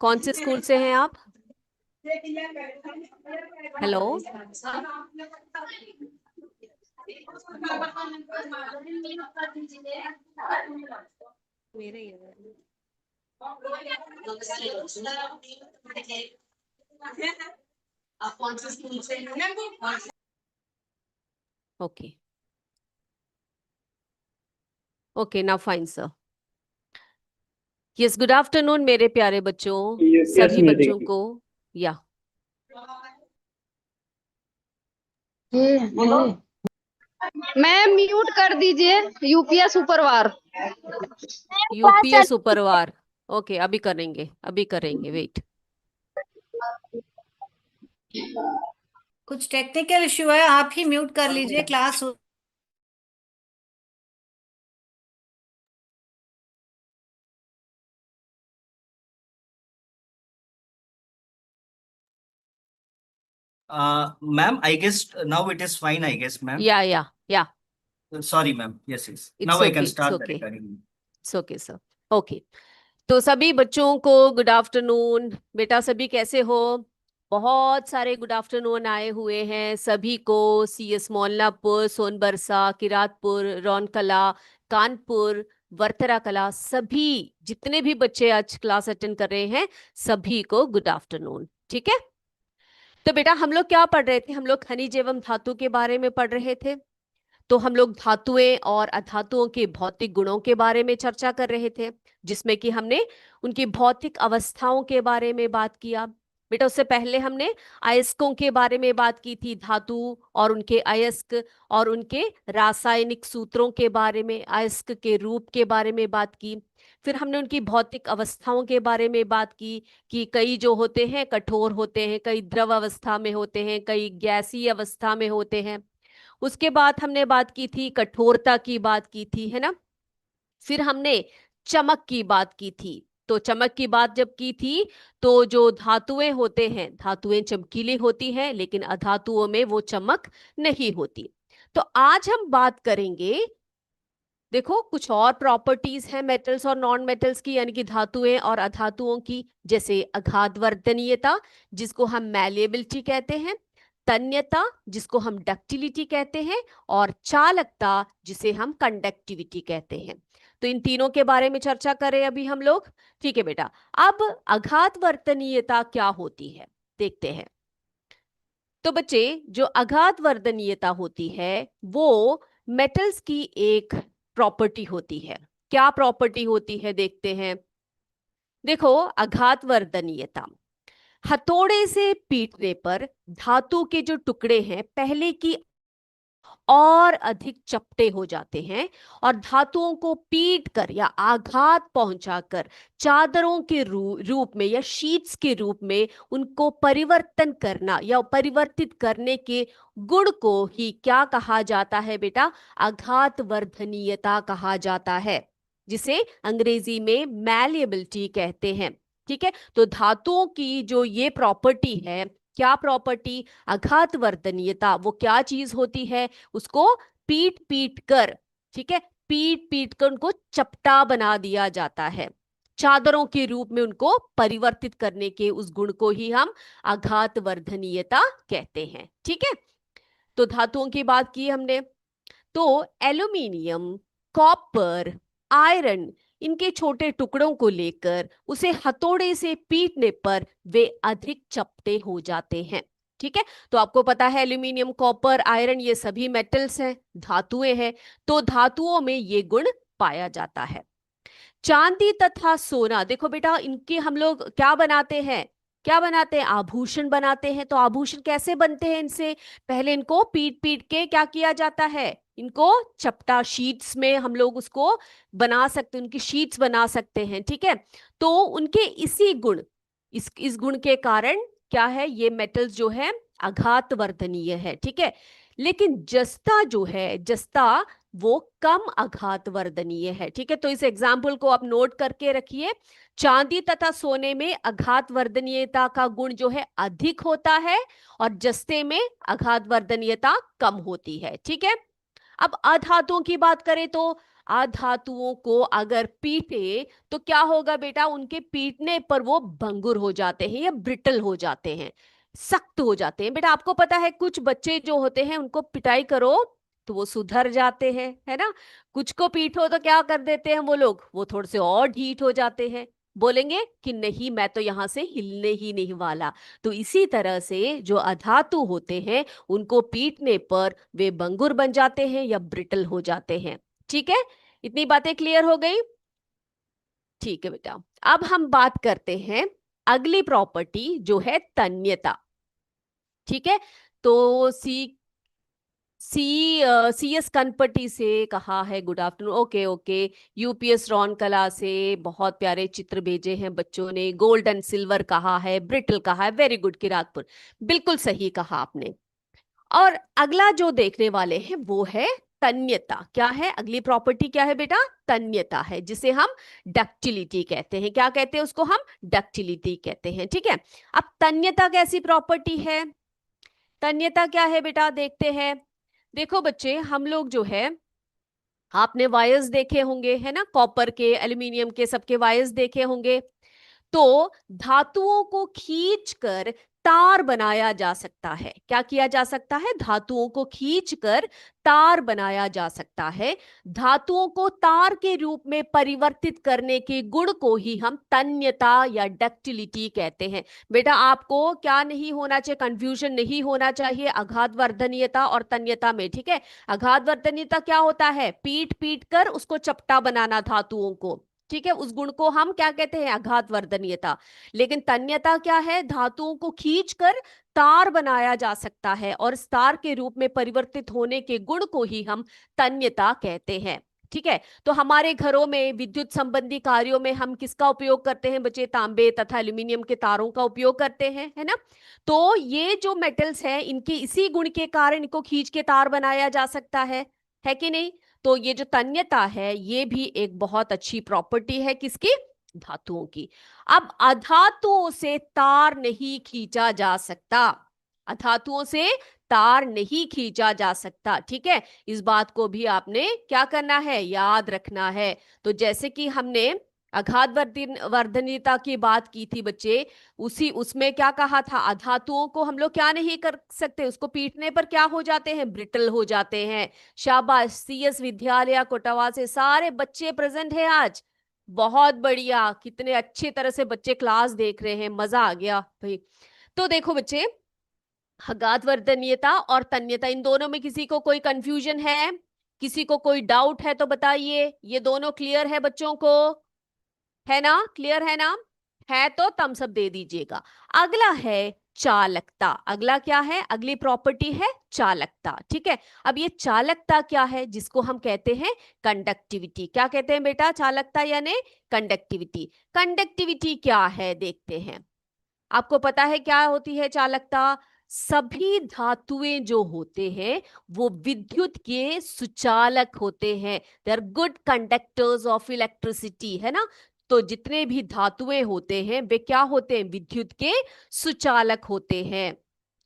कौन से स्कूल से हैं आप? हेलो। मेरे ही है। आप कौन से स्कूल से हैं? Okay okay, now fine sir. Yes, good afternoon मेरे प्यारे बच्चों, यस सभी बच्चों मेरी। को। या मैम म्यूट कर दीजिए। यूपीएस सुपरवार। यूपीएस सुपरवार। ओके, अभी करेंगे, अभी करेंगे, वेट। कुछ टेक्निकल इश्यू है, आप ही म्यूट कर लीजिए class. Ma'am, I guess now it is fine, I guess, ma'am. या Sorry, ma'am. Yes, yes. It's Now I okay, can it's start the okay, recording. It's okay sir. Okay, तो सभी बच्चों को good afternoon. बेटा सभी कैसे हो? बहुत सारे गुड आफ्टरनून आए हुए हैं सभी को। सीएस मोल्लापुर, सोनबरसा, किरातपुर, रौनकला, कानपुर, वर्तरा कला, सभी जितने भी बच्चे आज क्लास अटेंड कर रहे हैं सभी को गुड आफ्टरनून। ठीक है, तो बेटा हम लोग क्या पढ़ रहे थे? हम लोग खनिज एवं धातु के बारे में पढ़ रहे थे। तो हम लोग धातुएं और अधातुओं के भौतिक गुणों के बारे में चर्चा कर रहे थे, जिसमें कि हमने उनकी भौतिक अवस्थाओं के बारे में बात किया। बेटा उससे पहले हमने अयस्कों के बारे में बात की थी, धातु और उनके अयस्क और उनके रासायनिक सूत्रों के बारे में, अयस्क के रूप के बारे में बात की। फिर हमने उनकी भौतिक अवस्थाओं के बारे में बात की कि कई जो होते हैं कठोर होते हैं, कई द्रव अवस्था में होते हैं, कई गैसीय अवस्था में होते हैं। उसके बाद हमने बात की थी, कठोरता की बात की थी, है ना। फिर हमने चमक की बात की थी। तो चमक की बात जब की थी तो जो धातुएं होते हैं, धातुएं चमकीली होती हैं, लेकिन अधातुओं में वो चमक नहीं होती। तो आज हम बात करेंगे, देखो कुछ और प्रॉपर्टीज हैं मेटल्स और नॉन मेटल्स की, यानी कि धातुएं और अधातुओं की, जैसे अघातवर्धनीयता जिसको हम मैलिएबिलिटी कहते हैं, तन्यता जिसको हम डक्टिलिटी कहते हैं, और चालकता जिसे हम कंडक्टिविटी कहते हैं। तो इन तीनों के बारे में चर्चा करें अभी हम लोग। ठीक है बेटा, अब अघातवर्धनीयता क्या होती है देखते हैं। तो बच्चे जो अघातवर्धनीयता होती है वो मेटल्स की एक प्रॉपर्टी होती है। क्या प्रॉपर्टी होती है देखते हैं। देखो, अघातवर्धनीयता, हथौड़े से पीटने पर धातु के जो टुकड़े हैं पहले की और अधिक चपटे हो जाते हैं, और धातुओं को पीट कर या आघात पहुंचाकर चादरों के रूप में या शीट्स के रूप में उनको परिवर्तन करना या परिवर्तित करने के गुण को ही क्या कहा जाता है बेटा? आघातवर्धनीयता कहा जाता है, जिसे अंग्रेजी में मैलिएबिलिटी कहते हैं। ठीक है, तो धातुओं की जो ये प्रॉपर्टी है, क्या प्रॉपर्टी? आघातवर्धनीयता, वो क्या चीज होती है? उसको पीट पीट कर, ठीक है, पीट पीट कर उनको चपटा बना दिया जाता है, चादरों के रूप में उनको परिवर्तित करने के उस गुण को ही हम आघातवर्धनीयता कहते हैं। ठीक है, तो धातुओं की बात की हमने। तो एल्यूमिनियम, कॉपर, आयरन, इनके छोटे टुकड़ों को लेकर उसे हथौड़े से पीटने पर वे अधिक चपटे हो जाते हैं। ठीक है, तो आपको पता है एल्यूमिनियम, कॉपर, आयरन ये सभी मेटल्स हैं, धातुएं हैं। तो धातुओं में ये गुण पाया जाता है। चांदी तथा सोना, देखो बेटा इनके हम लोग क्या बनाते हैं? क्या बनाते हैं? आभूषण बनाते हैं। तो आभूषण कैसे बनते हैं? इनसे पहले इनको पीट पीट के क्या किया जाता है? इनको चपटा शीट्स में हम लोग उसको बना सकते, उनकी शीट्स बना सकते हैं। ठीक है, तो उनके इसी गुण, इस गुण के कारण क्या है, ये मेटल्स जो है आघातवर्धनीय है। ठीक है, लेकिन जस्ता जो है, जस्ता वो कम आघातवर्धनीय है। ठीक है, तो इस एग्जाम्पल को आप नोट करके रखिए। चांदी तथा सोने में आघातवर्धनीयता का गुण जो है अधिक होता है, और जस्ते में आघातवर्धनीयता कम होती है। ठीक है, अब अधातुओं की बात करें तो अधातुओं को अगर पीटे तो क्या होगा बेटा, उनके पीटने पर वो भंगुर हो जाते हैं या ब्रिटल हो जाते हैं, सख्त हो जाते हैं। बेटा आपको पता है कुछ बच्चे जो होते हैं उनको पिटाई करो तो वो सुधर जाते हैं, है ना। कुछ को पीटो तो क्या कर देते हैं वो लोग, वो थोड़े से और ढीठ हो जाते हैं, बोलेंगे कि नहीं मैं तो यहां से हिलने ही नहीं वाला। तो इसी तरह से जो अधातु होते हैं उनको पीटने पर वे बंगुर बन जाते हैं या ब्रिटल हो जाते हैं। ठीक है, इतनी बातें क्लियर हो गई। ठीक है बेटा, अब हम बात करते हैं अगली प्रॉपर्टी जो है तन्यता। ठीक है, तो CS कनपटी से कहा है good afternoon. Okay okay, UPS रौनकला से बहुत प्यारे चित्र भेजे हैं बच्चों ने, गोल्ड एंड सिल्वर कहा है, ब्रिटल कहा है, वेरी गुड किरातपुर, बिल्कुल सही कहा आपने। और अगला जो देखने वाले हैं वो है तन्यता। क्या है अगली प्रॉपर्टी, क्या है बेटा, तन्यता है, जिसे हम डक्टिलिटी कहते हैं। क्या कहते हैं उसको, हम डक्टिलिटी कहते हैं। ठीक है, अब तन्यता कैसी प्रॉपर्टी है, तन्यता क्या है बेटा, देखते हैं। देखो बच्चे, हम लोग जो है, आपने वायर्स देखे होंगे, है ना, कॉपर के, एल्यूमिनियम के, सबके वायर्स देखे होंगे। तो धातुओं को खींचकर तार बनाया जा सकता है। क्या किया जा सकता है, धातुओं को खींचकर तार बनाया जा सकता है। धातुओं को तार के रूप में परिवर्तित करने के गुण को ही हम तन्यता या डक्टिलिटी कहते हैं। बेटा आपको क्या नहीं होना चाहिए, कंफ्यूजन नहीं होना चाहिए आघात वर्धनीयता और तन्यता में। ठीक है, आघात वर्धनीयता क्या होता है, पीट पीट कर उसको चपटा बनाना धातुओं को। ठीक है, उस गुण को हम क्या कहते हैं, आघात वर्धनीयता। लेकिन तन्यता क्या है, धातुओं को खींचकर तार बनाया जा सकता है और इस तार के रूप में परिवर्तित होने के गुण को ही हम तन्यता कहते हैं। ठीक है, तो हमारे घरों में विद्युत संबंधी कार्यों में हम किसका उपयोग करते हैं बच्चे, तांबे तथा एल्यूमिनियम के तारों का उपयोग करते हैं, है ना। तो ये जो मेटल्स हैं इनके इसी गुण के कारण इनको खींच के तार बनाया जा सकता है कि नहीं। तो ये जो तन्यता है ये भी एक बहुत अच्छी प्रॉपर्टी है, किसकी, धातुओं की। अब अधातुओं से तार नहीं खींचा जा सकता, अधातुओं से तार नहीं खींचा जा सकता। ठीक है, इस बात को भी आपने क्या करना है, याद रखना है। तो जैसे कि हमने आघात वर्धनीयता की बात की थी बच्चे, उसमें क्या कहा था, अधातुओं को हम लोग क्या नहीं कर सकते, उसको पीटने पर क्या हो जाते हैं, ब्रिटल हो जाते हैं। शाबाश, CS विद्यालय कोटावा से सारे बच्चे प्रेजेंट हैं आज, बहुत बढ़िया, कितने अच्छी तरह से बच्चे क्लास देख रहे हैं, मजा आ गया भाई। तो देखो बच्चे, आघात वर्धनीयता और तन्यता, इन दोनों में किसी को कोई कंफ्यूजन है, किसी को कोई डाउट है तो बताइए। ये दोनों क्लियर है बच्चों को, है ना, क्लियर है ना, है तो थम्स अप दे दीजिएगा। अगला है चालकता। अगला क्या है, अगली प्रॉपर्टी है चालकता। ठीक है, अब ये चालकता क्या है, जिसको हम कहते हैं कंडक्टिविटी। क्या कहते हैं बेटा, चालकता यानी कंडक्टिविटी। कंडक्टिविटी क्या है देखते हैं। आपको पता है क्या होती है चालकता, सभी धातुएं जो होते हैं वो विद्युत के सुचालक होते हैं, they are good conductors of electricity, है ना। तो जितने भी धातुएं होते हैं वे क्या होते हैं, विद्युत के सुचालक होते हैं।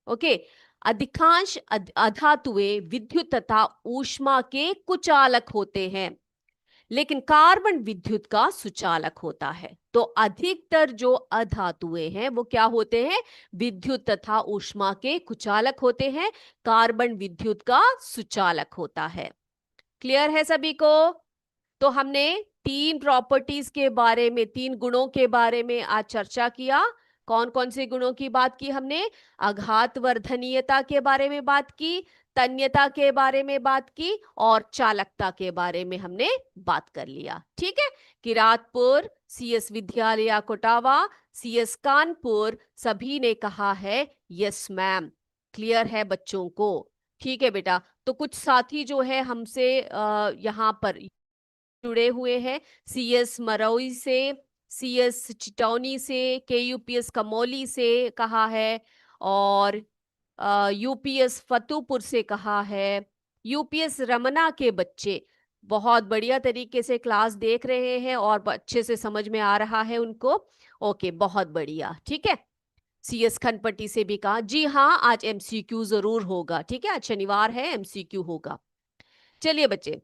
ओके, अधिकांश अधातुएं विद्युत तथा ऊष्मा के कुचालक होते हैं, लेकिन कार्बन विद्युत का सुचालक होता है। तो अधिकतर जो अधातुएं हैं वो क्या होते हैं, विद्युत तथा ऊष्मा के कुचालक होते हैं, कार्बन विद्युत का सुचालक होता है। क्लियर है सभी को। तो हमने 3 प्रॉपर्टीज के बारे में, 3 गुणों के बारे में आज चर्चा किया। कौन कौन से गुणों की बात की हमने, आघात वर्धनीयता के बारे में बात की, तन्यता के बारे में बात की और चालकता के बारे में हमने बात कर लिया। ठीक है, किरातपुर, CS विद्यालय कोटावा, CS कानपुर, सभी ने कहा है यस मैम। क्लियर है बच्चों को। ठीक है बेटा, तो कुछ साथी जो है हमसे यहाँ पर जुड़े हुए हैं, CS मरौई से, CS चिटौनी से, KUPS कमौली से कहा है, और UPS फतेहपुर से कहा है, UPS रमना के बच्चे बहुत बढ़िया तरीके से क्लास देख रहे हैं और अच्छे से समझ में आ रहा है उनको। ओके, बहुत बढ़िया। ठीक है, CS खनपट्टी से भी कहा, जी हाँ आज MCQ जरूर होगा। ठीक है, आज शनिवार है, MCQ होगा। चलिए बच्चे,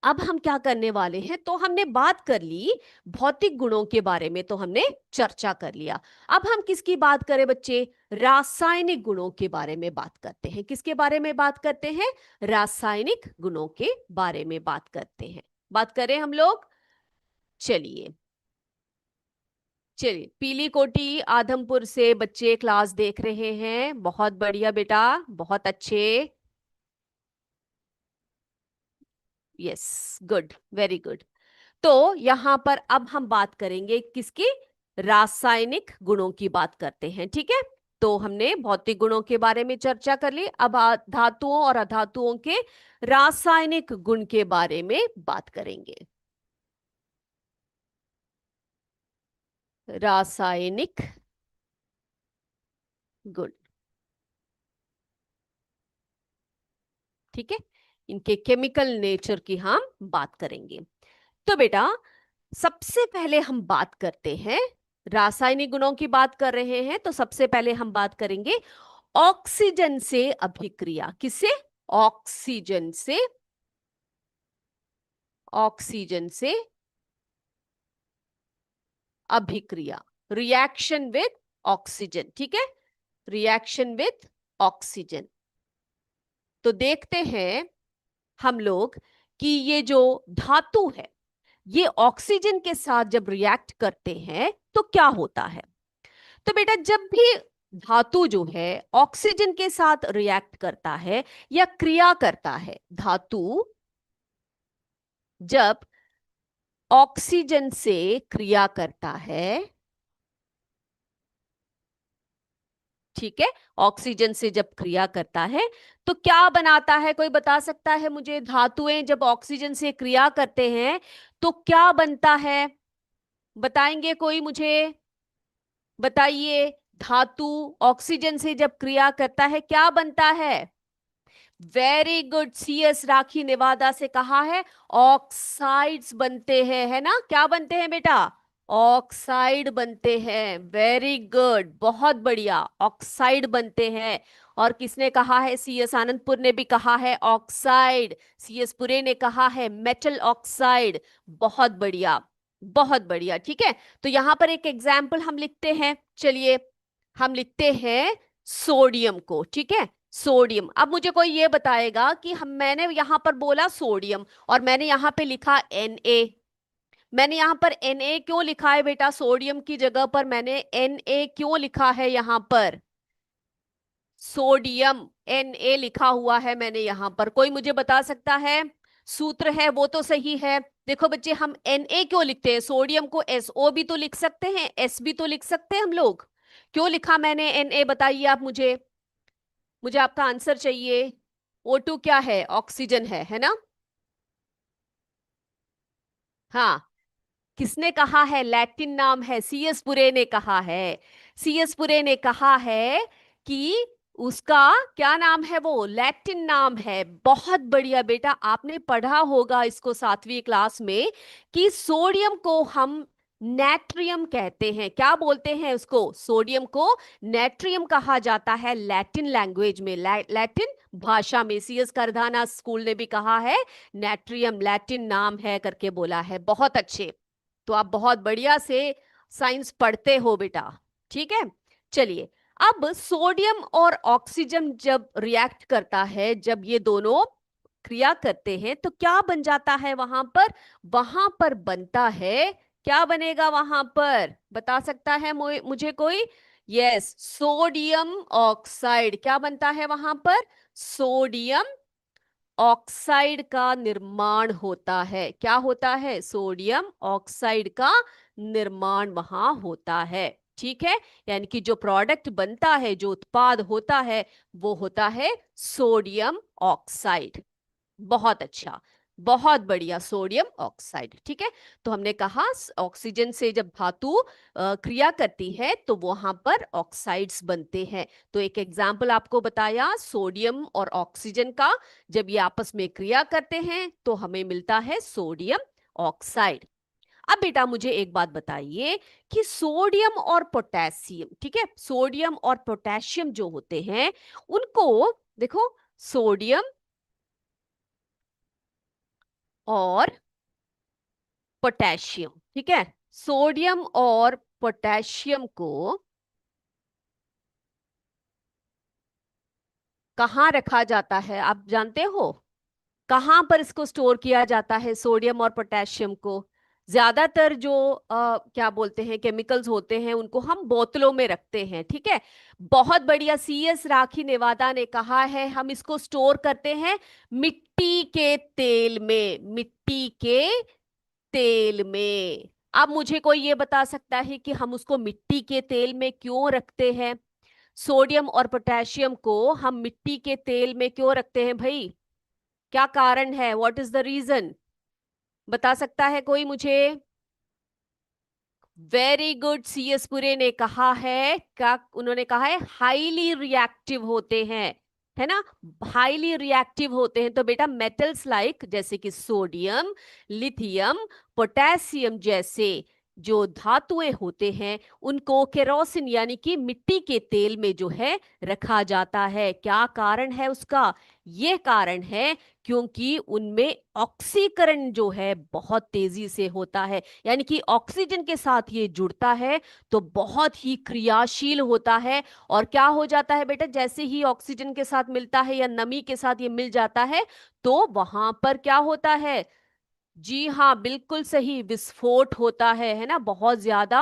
अब हम क्या करने वाले हैं, तो हमने बात कर ली भौतिक गुणों के बारे में, तो हमने चर्चा कर लिया। अब हम किसकी बात करें बच्चे, रासायनिक गुणों के बारे में बात करते हैं। किसके बारे में बात करते हैं, रासायनिक गुणों के बारे में बात करते हैं। बात करें हम लोग, चलिए चलिए। पीली कोटी आदमपुर से बच्चे क्लास देख रहे हैं, बहुत बढ़िया बेटा, बहुत अच्छे, यस, गुड, वेरी गुड। तो यहां पर अब हम बात करेंगे किसकी, रासायनिक गुणों की बात करते हैं, ठीक है। तो हमने भौतिक गुणों के बारे में चर्चा कर ली, अब धातुओं और अधातुओं के रासायनिक गुण के बारे में बात करेंगे। रासायनिक गुण, ठीक है, इनके केमिकल नेचर की हम बात करेंगे। तो बेटा सबसे पहले हम बात करते हैं, रासायनिक गुणों की बात कर रहे हैं, तो सबसे पहले हम बात करेंगे ऑक्सीजन से अभिक्रिया। किससे, ऑक्सीजन से, ऑक्सीजन से अभिक्रिया, रिएक्शन विद ऑक्सीजन, ठीक है, रिएक्शन विद ऑक्सीजन। तो देखते हैं हम लोग कि ये जो धातु है, ये ऑक्सीजन के साथ जब रिएक्ट करते हैं तो क्या होता है। तो बेटा जब भी धातु जो है ऑक्सीजन के साथ रिएक्ट करता है या क्रिया करता है, धातु जब ऑक्सीजन से क्रिया करता है, ठीक है, ऑक्सीजन से जब क्रिया करता है तो क्या बनाता है, कोई बता सकता है मुझे, धातुएं जब ऑक्सीजन से क्रिया करते हैं तो क्या बनता है, बताएंगे कोई मुझे, बताइए। धातु ऑक्सीजन से जब क्रिया करता है क्या बनता है, वेरी गुड, CS राखी नेवादा से कहा है, ऑक्साइड्स बनते हैं, है ना, क्या बनते हैं बेटा, ऑक्साइड बनते हैं, वेरी गुड, बहुत बढ़िया, ऑक्साइड बनते हैं। और किसने कहा है, CS आनंदपुर ने भी कहा है ऑक्साइड, CS पुरे ने कहा है मेटल ऑक्साइड, बहुत बढ़िया, बहुत बढ़िया, ठीक है। तो यहां पर एक एग्जाम्पल हम लिखते हैं, चलिए हम लिखते हैं सोडियम को, ठीक है, सोडियम। अब मुझे कोई ये बताएगा कि हम, मैंने यहां पर बोला सोडियम और मैंने यहां पे लिखा Na, मैंने यहां पर Na क्यों लिखा है बेटा, सोडियम की जगह पर मैंने Na क्यों लिखा है, यहां पर सोडियम Na लिखा हुआ है मैंने यहां पर, कोई मुझे बता सकता है, सूत्र है वो तो सही है। देखो बच्चे हम Na क्यों लिखते हैं, सोडियम को SO भी तो लिख सकते हैं, S भी तो लिख सकते हैं हम लोग, क्यों लिखा मैंने Na, बताइए आप मुझे, मुझे आपका आंसर चाहिए। O2 क्या है, ऑक्सीजन है ना, हाँ, किसने कहा है, लैटिन नाम है, CS पुरे ने कहा है, CS पुरे ने कहा है कि उसका क्या नाम है, वो लैटिन नाम है। बहुत बढ़िया बेटा, आपने पढ़ा होगा इसको 7वीं क्लास में कि सोडियम को हम नेट्रियम कहते हैं, क्या बोलते हैं उसको, सोडियम को नेट्रियम कहा जाता है लैटिन लैंग्वेज में, लैटिन भाषा में। CS करधाना स्कूल ने भी कहा है नेट्रियम लैटिन नाम है करके बोला है, बहुत अच्छे। तो आप बहुत बढ़िया से साइंस पढ़ते हो बेटा, ठीक है। चलिए अब सोडियम और ऑक्सीजन जब रिएक्ट करता है, जब ये दोनों क्रिया करते हैं तो क्या बन जाता है वहां पर बनता है, क्या बनेगा वहां पर, बता सकता है मुझे कोई, यस, सोडियम ऑक्साइड, क्या बनता है वहां पर, सोडियम ऑक्साइड का निर्माण होता है, क्या होता है, सोडियम ऑक्साइड का निर्माण वहां होता है, ठीक है। यानी कि जो प्रोडक्ट बनता है, जो उत्पाद होता है, वो होता है सोडियम ऑक्साइड, बहुत अच्छा, बहुत बढ़िया, सोडियम ऑक्साइड, ठीक है। तो हमने कहा ऑक्सीजन से जब धातु क्रिया करती है तो वहां पर ऑक्साइड्स बनते हैं। तो एक एग्जाम्पल आपको बताया सोडियम और ऑक्सीजन का, जब ये आपस में क्रिया करते हैं तो हमें मिलता है सोडियम ऑक्साइड। अब बेटा मुझे एक बात बताइए कि सोडियम और पोटेशियम, ठीक है, सोडियम और पोटेशियम जो होते हैं उनको देखो, सोडियम और पोटेशियम, ठीक है। सोडियम और पोटेशियम को कहाँ रखा जाता है, आप जानते हो? कहाँ पर इसको स्टोर किया जाता है सोडियम और पोटेशियम को? ज्यादातर जो क्या बोलते हैं केमिकल्स होते हैं उनको हम बोतलों में रखते हैं, ठीक है। बहुत बढ़िया, CS राखी नेवादा ने कहा है हम इसको स्टोर करते हैं मिट्टी के तेल में, मिट्टी के तेल में। अब मुझे कोई ये बता सकता है कि हम उसको मिट्टी के तेल में क्यों रखते हैं? सोडियम और पोटेशियम को हम मिट्टी के तेल में क्यों रखते हैं भाई? क्या कारण है? What is the reason? बता सकता है कोई मुझे? वेरी गुड, CS पुरे ने कहा है, क्या उन्होंने कहा है? हाईली रिएक्टिव होते हैं, है ना। हाईली रिएक्टिव होते हैं तो बेटा मेटल्स लाइक जैसे कि सोडियम, लिथियम, पोटेशियम जैसे जो धातुएं होते हैं उनको केरोसिन यानी कि मिट्टी के तेल में जो है रखा जाता है। क्या कारण है उसका? ये कारण है क्योंकि उनमें ऑक्सीकरण जो है बहुत तेजी से होता है, यानी कि ऑक्सीजन के साथ ये जुड़ता है तो बहुत ही क्रियाशील होता है। और क्या हो जाता है बेटा, जैसे ही ऑक्सीजन के साथ मिलता है या नमी के साथ ये मिल जाता है तो वहां पर क्या होता है? जी हाँ, बिल्कुल सही, विस्फोट होता है ना। बहुत ज्यादा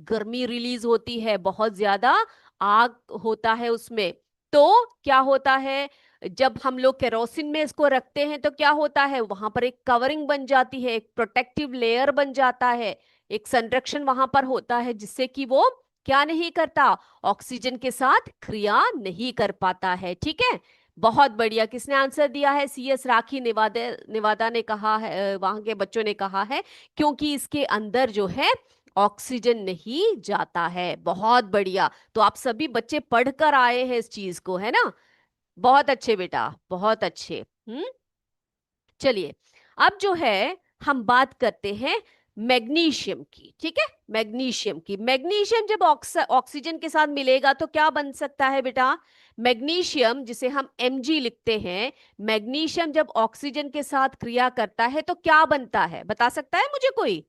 गर्मी रिलीज होती है, बहुत ज्यादा आग होता है उसमें। तो क्या होता है, जब हम लोग केरोसिन में इसको रखते हैं तो क्या होता है, वहां पर एक कवरिंग बन जाती है, एक प्रोटेक्टिव लेयर बन जाता है, एक संरक्षण वहां पर होता है जिससे कि वो क्या नहीं करता, ऑक्सीजन के साथ क्रिया नहीं कर पाता है, ठीक है। बहुत बढ़िया, किसने आंसर दिया है? CS राखी नेवादा ने कहा है, वहां के बच्चों ने कहा है क्योंकि इसके अंदर जो है ऑक्सीजन नहीं जाता है। बहुत बढ़िया, तो आप सभी बच्चे पढ़कर आए हैं इस चीज को, है ना। बहुत अच्छे बेटा, बहुत अच्छे। चलिए, अब जो है हम बात करते हैं मैग्नीशियम की, ठीक है। मैग्नीशियम की, मैग्नीशियम जब ऑक्सीजन के साथ मिलेगा तो क्या बन सकता है बेटा? मैग्नीशियम जिसे हम Mg लिखते हैं, मैग्नीशियम जब ऑक्सीजन के साथ क्रिया करता है तो क्या बनता है, बता सकता है मुझे कोई?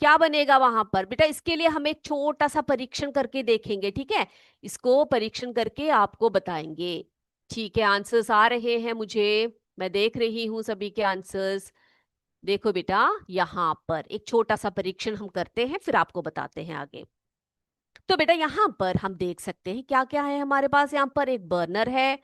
क्या बनेगा वहां पर बेटा? इसके लिए हम एक छोटा सा परीक्षण करके देखेंगे, ठीक है। इसको परीक्षण करके आपको बताएंगे, ठीक है। आंसर्स आ रहे हैं मुझे, मैं देख रही हूं सभी के आंसर्स। देखो बेटा, यहाँ पर एक छोटा सा परीक्षण हम करते हैं फिर आपको बताते हैं आगे। तो बेटा यहाँ पर हम देख सकते हैं क्या क्या है हमारे पास। यहाँ पर एक बर्नर है,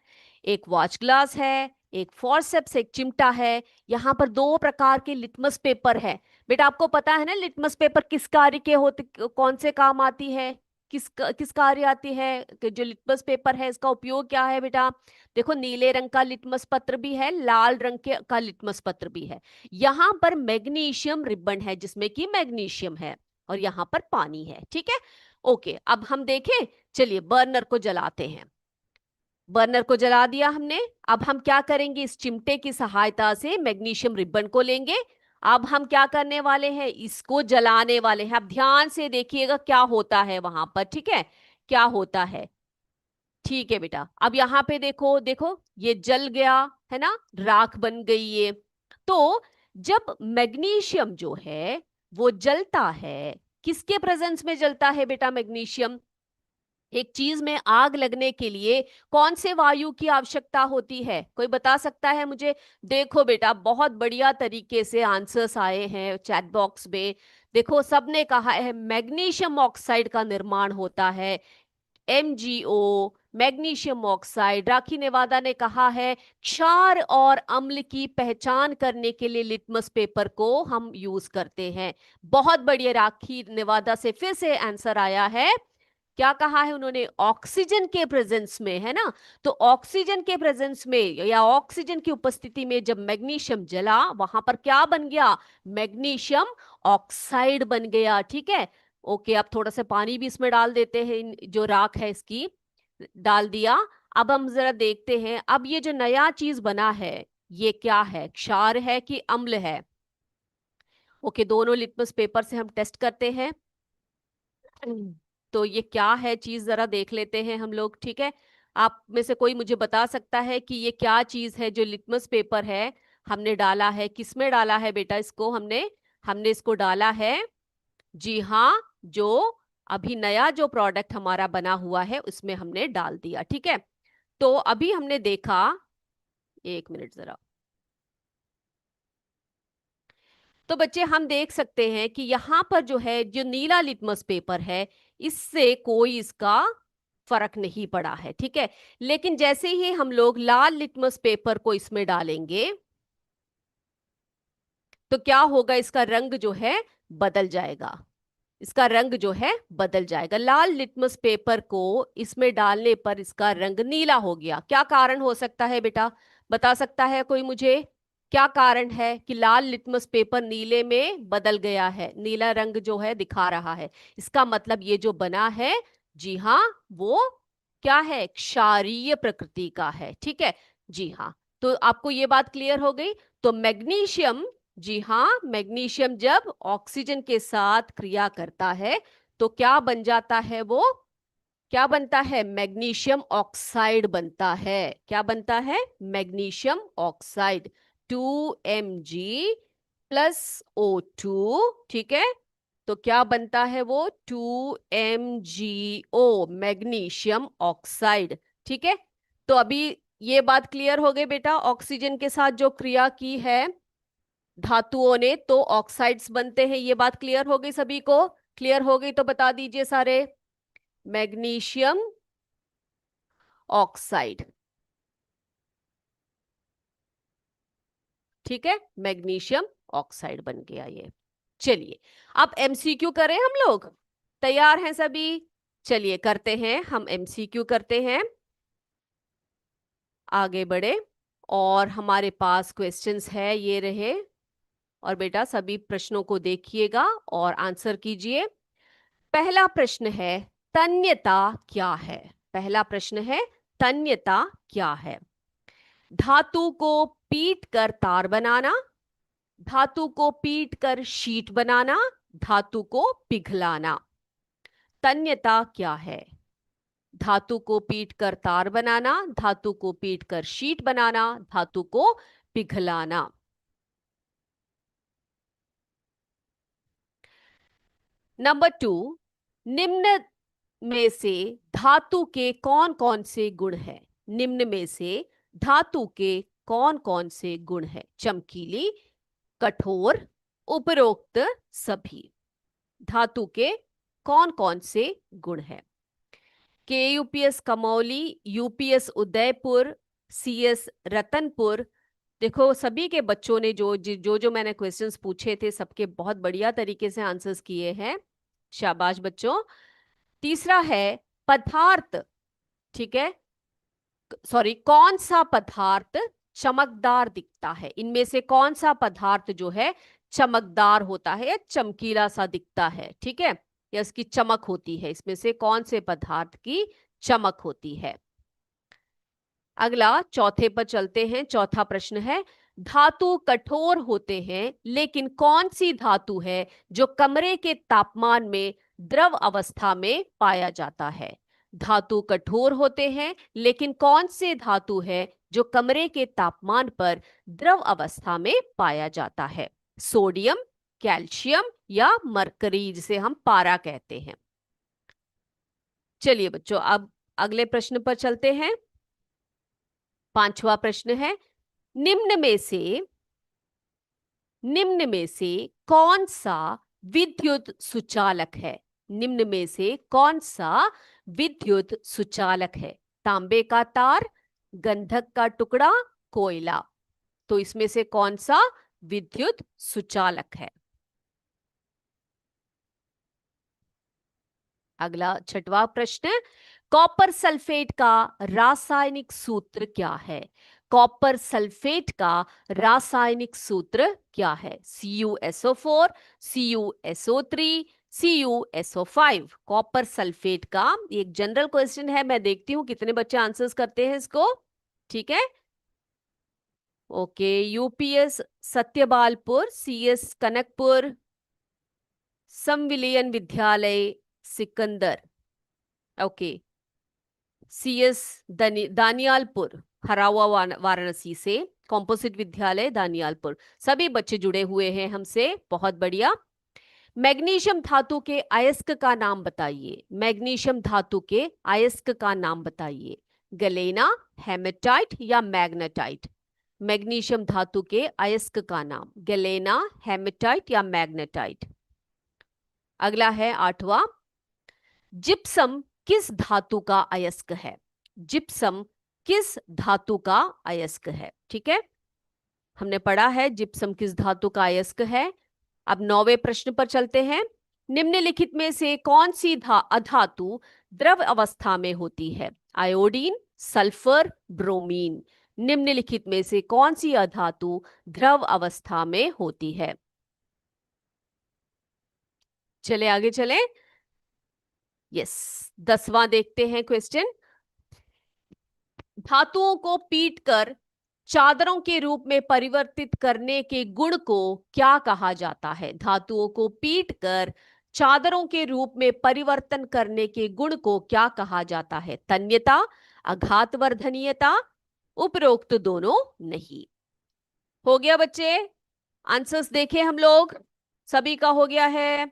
एक वॉच ग्लास है, एक फॉरसेप्स, एक चिमटा है। यहाँ पर दो प्रकार के लिटमस पेपर है। बेटा आपको पता है ना लिटमस पेपर किस कार्य के होते, कौन से काम आती है, किस कार्य आती है? कि जो लिटमस पेपर है इसका उपयोग क्या है बेटा? देखो, नीले रंग का लिटमस पत्र भी है, लाल रंग के का लिटमस पत्र भी है। यहाँ पर मैग्नीशियम रिबन है जिसमें कि मैग्नीशियम है और यहाँ पर पानी है, ठीक है। ओके, अब हम देखें, चलिए बर्नर को जलाते हैं। बर्नर को जला दिया हमने। अब हम क्या करेंगे, इस चिमटे की सहायता से मैग्नीशियम रिबन को लेंगे। अब हम क्या करने वाले हैं, इसको जलाने वाले हैं। अब ध्यान से देखिएगा क्या होता है वहां पर, ठीक है, क्या होता है। ठीक है बेटा, अब यहाँ पे देखो, देखो ये जल गया है ना, राख बन गई ये। तो जब मैग्नीशियम जो है वो जलता है, किसके प्रेजेंस में जलता है बेटा मैग्नीशियम? एक चीज में आग लगने के लिए कौन से वायु की आवश्यकता होती है, कोई बता सकता है मुझे? देखो बेटा, बहुत बढ़िया तरीके से आंसर्स आए हैं चैट बॉक्स में। देखो, सबने कहा है मैग्नीशियम ऑक्साइड का निर्माण होता है, MgO, मैग्नीशियम ऑक्साइड। राखी नेवादा ने कहा है क्षार और अम्ल की पहचान करने के लिए लिटमस पेपर को हम यूज करते हैं। बहुत बढ़िया, राखी नेवादा से फिर से आंसर आया है। क्या कहा है उन्होंने? ऑक्सीजन के प्रेजेंस में, है ना। तो ऑक्सीजन के प्रेजेंस में या ऑक्सीजन की उपस्थिति में जब मैग्नीशियम जला, वहां पर क्या बन गया? मैग्नीशियम ऑक्साइड बन गया, ठीक है। ओके, अब थोड़ा सा पानी भी इसमें डाल देते हैं, जो राख है इसकी डाल दिया। अब हम जरा देखते हैं, अब ये जो नया चीज बना है ये क्या है, क्षार है कि अम्ल है? ओके, दोनों लिटमस पेपर से हम टेस्ट करते हैं। तो ये क्या है चीज, जरा देख लेते हैं हम लोग, ठीक है। आप में से कोई मुझे बता सकता है कि ये क्या चीज है जो लिटमस पेपर है हमने डाला है, किसमें डाला है बेटा इसको? हमने इसको डाला है, जी हाँ, जो अभी नया जो प्रोडक्ट हमारा बना हुआ है उसमें हमने डाल दिया। ठीक है, तो अभी हमने देखा, एक मिनट जरा, तो बच्चे हम देख सकते हैं कि यहाँ पर जो है, जो नीला लिटमस पेपर है, इससे कोई इसका फर्क नहीं पड़ा है। ठीक है, लेकिन जैसे ही हम लोग लाल लिटमस पेपर को इसमें डालेंगे तो क्या होगा? इसका रंग जो है बदल जाएगा, इसका रंग जो है बदल जाएगा। लाल लिटमस पेपर को इसमें डालने पर इसका रंग नीला हो गया। क्या कारण हो सकता है बेटा? बता सकता है कोई मुझे? क्या कारण है कि लाल लिटमस पेपर नीले में बदल गया है, नीला रंग जो है दिखा रहा है? इसका मतलब ये जो बना है, जी हाँ, वो क्या है? क्षारीय प्रकृति का है। ठीक है, जी हाँ, तो आपको ये बात क्लियर हो गई। तो मैग्नीशियम, जी हाँ, मैग्नीशियम जब ऑक्सीजन के साथ क्रिया करता है तो क्या बन जाता है? वो क्या बनता है? मैग्नीशियम ऑक्साइड बनता है। क्या बनता है? Magnesium oxide, 2Mg plus O2। ठीक है, तो क्या बनता है वो? 2MgO, magnesium oxide. ठीक है, तो अभी ये बात क्लियर हो गई बेटा, ऑक्सीजन के साथ जो क्रिया की है धातुओं ने तो ऑक्साइड्स बनते हैं। ये बात क्लियर हो गई सभी को? क्लियर हो गई तो बता दीजिए सारे। मैग्नीशियम ऑक्साइड, ठीक है, मैग्नीशियम ऑक्साइड बन गया ये। चलिए अब एमसीक्यू करें हम लोग, तैयार हैं सभी? चलिए करते हैं, हम एमसीक्यू करते हैं, आगे बढ़े। और हमारे पास क्वेश्चंस है, ये रहे। और बेटा सभी प्रश्नों को देखिएगा और आंसर कीजिए। पहला प्रश्न है, तन्यता क्या है? पहला प्रश्न है, तन्यता क्या है? धातु को पीट कर तार बनाना, धातु को पीट कर शीट बनाना, धातु को पिघलाना। तन्यता क्या है? धातु को पीट कर तार बनाना, धातु को पीट कर शीट बनाना, धातु को पिघलाना। नंबर 2, निम्न में से धातु के कौन कौन से गुण हैं? निम्न में से धातु के कौन कौन से गुण हैं? चमकीली, कठोर, उपरोक्त सभी। धातु के कौन कौन से गुण हैं? KUPS Kamauli, UPS Udaipur, CS Ratanpur. देखो सभी के बच्चों ने जो मैंने क्वेश्चंस पूछे थे सबके बहुत बढ़िया तरीके से आंसर्स किए हैं, शाबाश बच्चों। तीसरा है पदार्थ, ठीक है, सॉरी, कौन सा पदार्थ चमकदार दिखता है? इनमें से कौन सा पदार्थ जो है चमकदार होता है या चमकीला सा दिखता है? ठीक है, या इसकी चमक होती है, इसमें से कौन से पदार्थ की चमक होती है? अगला चौथे पर चलते हैं। चौथा प्रश्न है, धातु कठोर होते हैं लेकिन कौन सी धातु है जो कमरे के तापमान में द्रव अवस्था में पाया जाता है? धातु कठोर होते हैं लेकिन कौन से धातु है जो कमरे के तापमान पर द्रव अवस्था में पाया जाता है? सोडियम, कैल्शियम या मरकरी, जिसे हम पारा कहते हैं। चलिए बच्चों अब अगले प्रश्न पर चलते हैं। पांचवा प्रश्न है, निम्न में से कौन सा विद्युत सुचालक है? निम्न में से कौन सा विद्युत सुचालक है? तांबे का तार, गंधक का टुकड़ा, कोयला। तो इसमें से कौन सा विद्युत सुचालक है? अगला छठवां प्रश्न, कॉपर सल्फेट का रासायनिक सूत्र क्या है? कॉपर सल्फेट का रासायनिक सूत्र क्या है? CuSO4, CuSO3, CuSO5। Copper sulphate का एक जनरल क्वेश्चन है, मैं देखती हूं कितने बच्चे आंसर्स करते हैं इसको। ठीक है, ओके, UPS सत्यबालपुर, CS कनकपुर, संविलियन विद्यालय सिकंदर, ओके, CS दानियालपुर, हरावा वाराणसी से कॉम्पोजिट विद्यालय दानियालपुर। सभी बच्चे जुड़े हुए हैं हमसे, बहुत बढ़िया। मैग्नीशियम धातु के अयस्क का नाम बताइए। मैग्नीशियम धातु के अयस्क का नाम बताइए। गलेना, हेमेटाइट या मैग्नेटाइट? मैग्नीशियम धातु के अयस्क का नाम गलेना, हेमेटाइट या मैग्नेटाइट? अगला है 8वां, जिप्सम किस धातु का अयस्क है? जिप्सम किस धातु का अयस्क है? ठीक है, हमने पढ़ा है जिप्सम किस धातु का अयस्क है। अब 9वें प्रश्न पर चलते हैं। निम्नलिखित में से कौन सी अधातु द्रव अवस्था में होती है? Iodine, sulphur, bromine. निम्नलिखित में से कौन सी अधातु द्रव अवस्था में होती है? चले आगे चले। यस, 10वां देखते हैं क्वेश्चन। धातुओं को पीटकर चादरों के रूप में परिवर्तित करने के गुण को क्या कहा जाता है? धातुओं को पीटकर चादरों के रूप में परिवर्तन करने के गुण को क्या कहा जाता है? तन्यता, आघातवर्धनीयता, उपरोक्त दोनों नहीं। हो गया बच्चे? आंसर्स देखें हम लोग, सभी का हो गया है?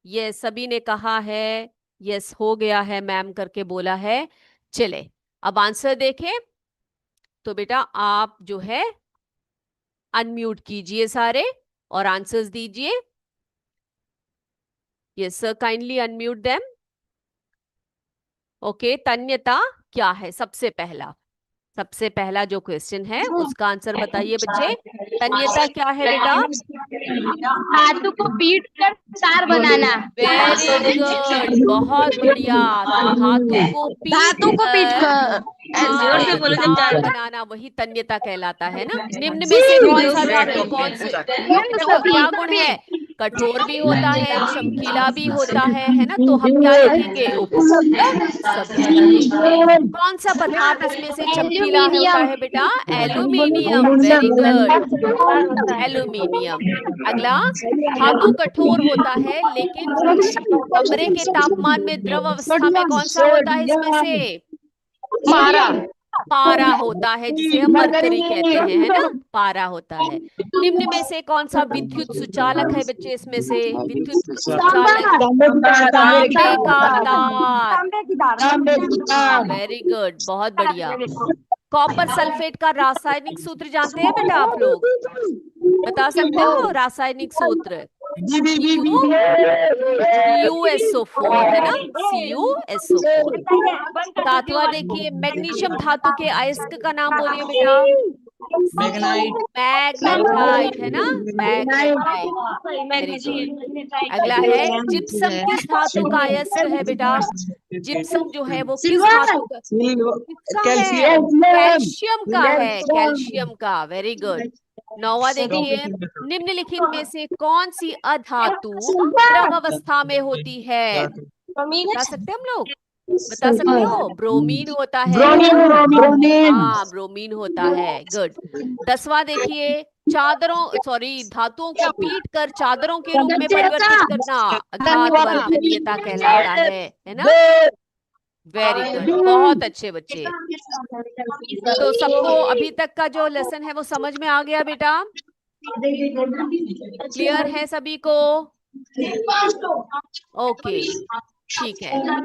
यस, सभी ने कहा है यस हो गया है मैम करके बोला है। चले अब आंसर देखें। तो बेटा आप जो है अनम्यूट कीजिए सारे और आंसर्स दीजिए। Yes sir, kindly unmute them. Okay, तन्यता क्या है? सबसे पहला जो क्वेश्चन है उसका आंसर बताइए बच्चे। तन्यता क्या है बेटा? धातु को पीट कर सार बनाना। वेरी गुड, बहुत बढ़िया। धातु को पीट कर जोर से बोलो जब सार बनाना, वही तन्यता कहलाता है ना। निम्न में से कौन सा धातु कौन से देखो क्या गुण है? कठोर भी होता है, चमकीला भी होता है ना। तो हम क्या लिखेंगे? उपरोक्त सभी लिखेंगे। कौन सा पदार्थ इसमें से चमकीला होता है बेटा? एल्यूमिनियम। Very good, aluminium. अगला, धातु कठोर होता है लेकिन कमरे के तापमान में द्रव अवस्था में कौन सा होता है इसमें से? पारा होता है, जिसे हम मरकरी कहते हैं, है ना। पारा होता है। निम्न में से कौन सा विद्युत सुचालक है बच्चे? इसमें से विद्युत सुचालक तांबे का तार। वेरी गुड, बहुत बढ़िया। कॉपर सल्फेट का रासायनिक सूत्र जानते हैं बेटा आप लोग? बता सकते हो रासायनिक सूत्र? CuSO4 है ना, CuSO4। 7वां देखिए, मैग्नीशियम धातु के अयस्क का नाम बोलिए बेटा। मैग्नेटाइट है ना, मैग्नेटाइट। Very good. अगला है, जिप्सम किस धातु का अयस्क है बेटा? जिप्सम जो है वो किस धातु का? किसका है? कैल्शियम का है, कैल्शियम का। Very good. 9वां देखिए, निम्नलिखित में से कौन सी अधातु द्रव अवस्था में होती है? बता सकते हम लोग? बता सकते हो? ब्रोमीन होता है। हाँ, ब्रोमीन होता है। गुड। 10वां देखिए, धातुओं को पीट कर चादरों के रूप में परिवर्तित करना आघातवर्धनीयता कहलाता है ना। वेरी गुड, बहुत अच्छे बच्चे। तो सबको अभी तक का जो लेसन है वो समझ में आ गया बेटा? क्लियर है सभी को? ओके, ठीक है।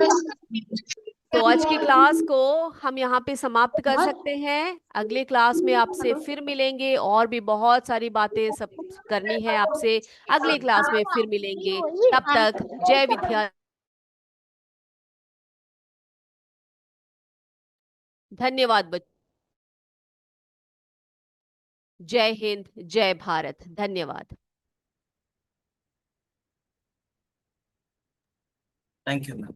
तो आज की क्लास को हम यहाँ पे समाप्त कर सकते हैं। अगले क्लास में आपसे फिर मिलेंगे, और भी बहुत सारी बातें सब करनी है आपसे। अगले क्लास में फिर मिलेंगे, तब तक जय विद्या। धन्यवाद बच्चों। जय हिंद, जय भारत। धन्यवाद। Thank you, ma'am.